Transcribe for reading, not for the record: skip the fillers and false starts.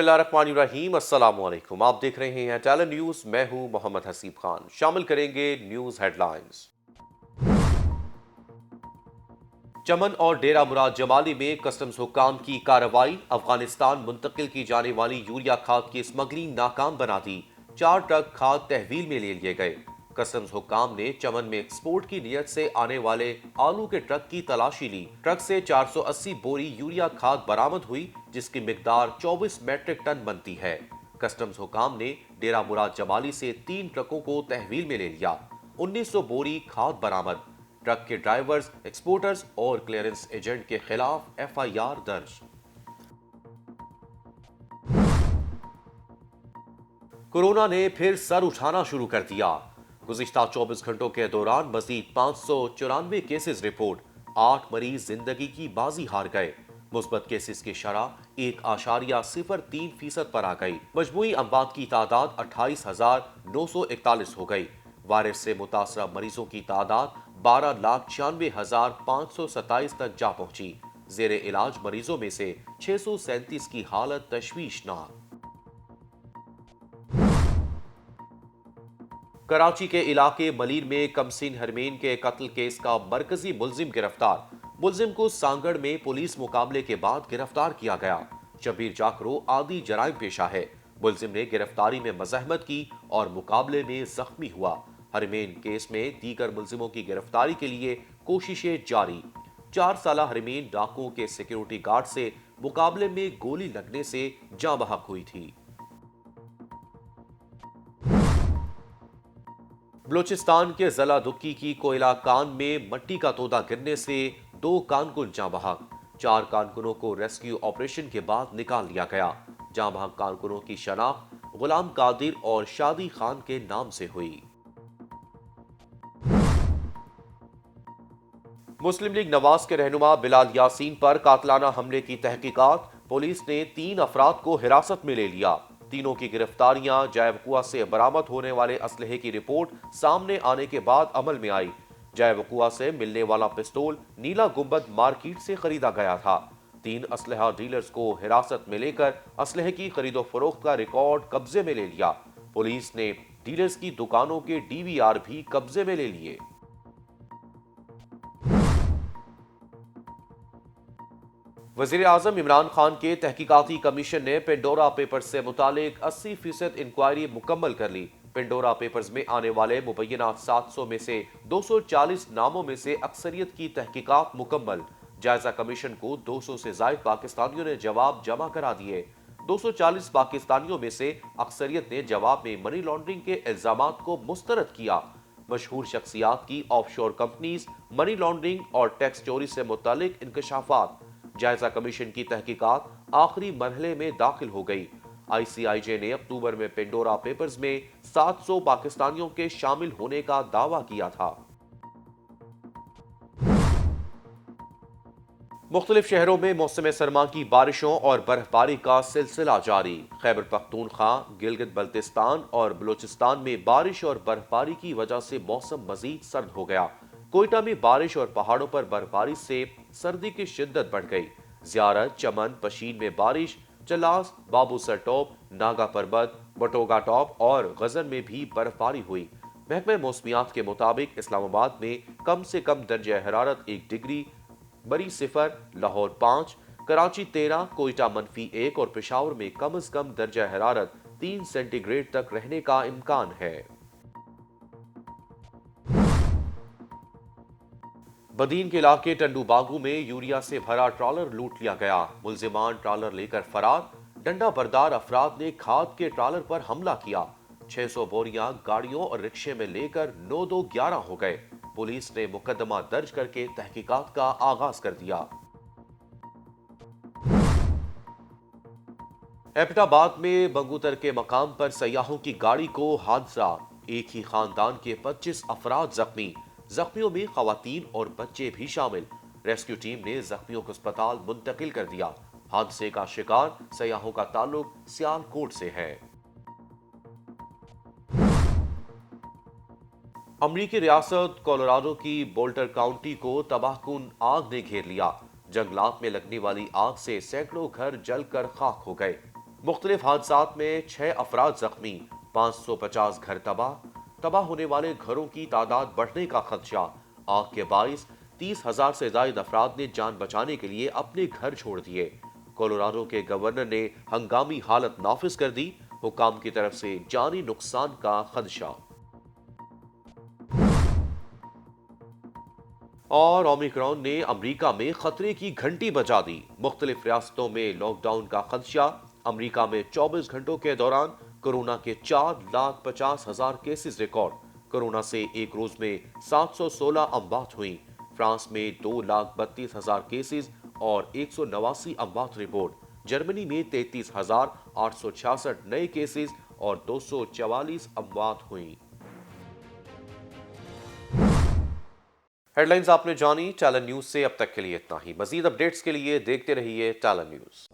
बिस्मिल्लाहिर्रहमानिर्रहीम। अस्सलाम वालेकुम। आप देख रहे हैं टैलेंट न्यूज़। मैं हूं मोहम्मद हसीब खान। शामिल करेंगे न्यूज़ हेडलाइंस। चमन और डेरा मुराद जमाली में कस्टम्स हुक्काम की कार्रवाई। अफगानिस्तान मुंतकिल की जाने वाली यूरिया खाद की स्मगलिंग नाकाम बना दी। 4 ट्रक खाद तहवील में ले लिए गए। कस्टम्स हुक्काम ने चमन में एक्सपोर्ट की नियत से आने वाले आलू के ट्रक की तलाशी ली। ट्रक से 480 बोरी यूरिया खाद बरामद हुई, जिसकी मिकदार 24 मैट्रिक टन बनती है। कस्टम्स हुक्काम ने डेरा मुराद जमाली से 3 ट्रकों को तहवील में ले लिया। 1900 बोरी खाद बरामद। ट्रक के ड्राइवर्स, एक्सपोर्टर्स और क्लियरेंस एजेंट के खिलाफ एफआईआर दर्ज। कोरोना ने फिर सर उठाना शुरू कर दिया। गुज़िश्ता 24 घंटों के दौरान मजीद 594 केसेस रिपोर्ट। 8 मरीज जिंदगी की बाजी हार गए। मुस्बत केसेस की शरह 1.03% पर आ गई। मजमूई अमवात की तादाद 28,941 हो गई। वायरस से मुतासरा मरीजों की तादाद 12,96,527 तक जा पहुंची। जेरे इलाज मरीजों में से 637 की हालत तशवीशनाक। कराची के इलाके मलीर में कमसिन हरमेन के कत्ल केस का मरकजी मुल्जिम गिरफ्तार। मुल्जिम को सांगड़ में पुलिस मुकाबले के बाद गिरफ्तार किया गया। शबीर जाकरो आदि जराइम पेशा है। मुल्जिम ने गिरफ्तारी में मजहमत की और मुकाबले में जख्मी हुआ। हरमेन केस में दीगर मुल्जिमों की गिरफ्तारी के लिए कोशिशें जारी। 4 साला हरमेन डाकुओं के सिक्योरिटी गार्ड से मुकाबले में गोली लगने से जाँ बहक हुई थी। बलूचिस्तान के जिला दुक्की की कोयला कान में मट्टी का तोदा गिरने से 2 कारकुन जाँ बहक। 4 कारकुनों को रेस्क्यू ऑपरेशन के बाद निकाल लिया गया। जाँ बहक कारकुनों की शनाख्त गुलाम कादिर और शादी खान के नाम से हुई। मुस्लिम लीग नवाज के रहनुमा बिलाल यासीन पर कातलाना हमले की तहकीकात। पुलिस ने 3 अफराद को हिरासत में ले लिया। तीनों की गिरफ्तारियां जायवकुआ से बरामद होने वाले असलहे की रिपोर्ट सामने आने के बाद अमल में आई। जायवकुआ से मिलने वाला पिस्तौल नीला गुंबद मार्केट से खरीदा गया था। 3 असलहा डीलर्स को हिरासत में लेकर असलहे की खरीदो फरोख्त का रिकॉर्ड कब्जे में ले लिया। पुलिस ने डीलर्स की दुकानों के डीवीआर भी कब्जे में ले लिए। वज़ीर आज़म इमरान खान के तहकीकाती कमीशन ने पेंडोरा पेपर्स से मुतालिक 80% इंक्वायरी मुकम्मल कर ली। पेंडोरा पेपर्स में आने वाले मुबैना 700 में से 240 नामों में से अक्सरियत की तहकीकात मुकम्मल। जायजा कमीशन को 200 से ज़ायद पाकिस्तानियों ने जवाब जमा करा दिए। 240 पाकिस्तानियों में से अक्सरियत ने जवाब में मनी लॉन्ड्रिंग के इल्जामात को मुस्तरद किया। मशहूर शख्सियात की ऑफशोर कंपनीज, मनी लॉन्ड्रिंग और टैक्स चोरी से मुतालिक इंकशाफात। जायजा कमीशन की तहकीकात आखिरी मरहले में दाखिल हो गई। आईसीआईजे ने अक्टूबर में पेंडोरा पेपर्स में 700 पाकिस्तानियों के शामिल होने का दावा किया था। मुख्तलिफ शहरों में मौसम सरमा की बारिशों और बर्फबारी का सिलसिला जारी। खैबर पख्तूनख्वा, गिलगित बल्तिस्तान और बलूचिस्तान में बारिश और बर्फबारी की वजह से मौसम मजीद सर्द हो गया। कोयटा में बारिश और पहाड़ों पर बर्फबारी से सर्दी की शिद्दत बढ़ गई। ज़ियारत, चमन, पशीन में बारिश, चलास, बाबूसर टॉप, नागा पर्बत, बटोगा टॉप और गजन में भी बर्फबारी हुई। महकमे मौसमियात के मुताबिक इस्लामाबाद में कम से कम दर्जा हरारत 1 डिग्री, बरी 0, लाहौर 5, कराची 13, कोयटा -1 और पेशावर में कम से कम दर्जा हरारत 3 सेंटीग्रेड तक रहने का इम्कान है। बदीन के इलाके टंडू बागू में यूरिया से भरा ट्रॉलर लूट लिया गया। मुल्जिमान ट्रॉलर लेकर फरार। डंडा बरदार अफराद ने खाद के ट्रॉलर पर हमला किया। 600 बोरियां गाड़ियों और रिक्शे में लेकर 9-2-11 हो गए। पुलिस ने मुकदमा दर्ज करके तहकीकात का आगाज कर दिया। एबटाबाद में बंगूतर के मकाम पर सयाहों की गाड़ी को हादसा। एक ही खानदान के 25 अफराद जख्मी। जख्मियों में खवातीन और बच्चे भी शामिल। रेस्क्यू टीम ने जख्मियों को अस्पताल मुंतकिल कर दिया। हादसे का शिकार सयाहों का ताल्लुक सियालकोट से है। अमरीकी रियासत कोलोराडो की बोल्टर काउंटी को तबाहकुन आग ने घेर लिया। जंगलात में लगने वाली आग से सैकड़ों घर जलकर खाक हो गए। مختلف حادثات میں 6 افراد زخمی، 550 گھر تباہ ہونے والے گھروں کی تعداد بڑھنے کا خدشہ، آگ کے باعث 30,000 سے زائد افراد نے جان بچانے کے لیے اپنے گھر چھوڑ دیے۔ کولوراڈو کے گورنر نے ہنگامی حالت نافذ کر دی، حکام کی طرف سے جانی نقصان کا خدشہ۔ اور اومیکرون نے امریکہ میں خطرے کی گھنٹی بجا دی، مختلف ریاستوں میں لاک ڈاؤن کا خدشہ۔ امریکہ میں 24 گھنٹوں کے دوران کورونا کے 4,50,000 کیسز ریکارڈ، کورونا سے ایک روز میں 716 اموات ہوئیں۔ فرانس میں 2,32,000 کیسز اور 189 اموات رپورٹ۔ جرمنی میں 33,866 نئے کیسز اور 244 اموات ہوئیں۔ ہیڈ لائنز آپ نے جانی، ٹیلن نیوز سے اب تک کے لیے اتنا ہی۔ مزید اپڈیٹس کے لیے دیکھتے رہیے ٹیلن نیوز۔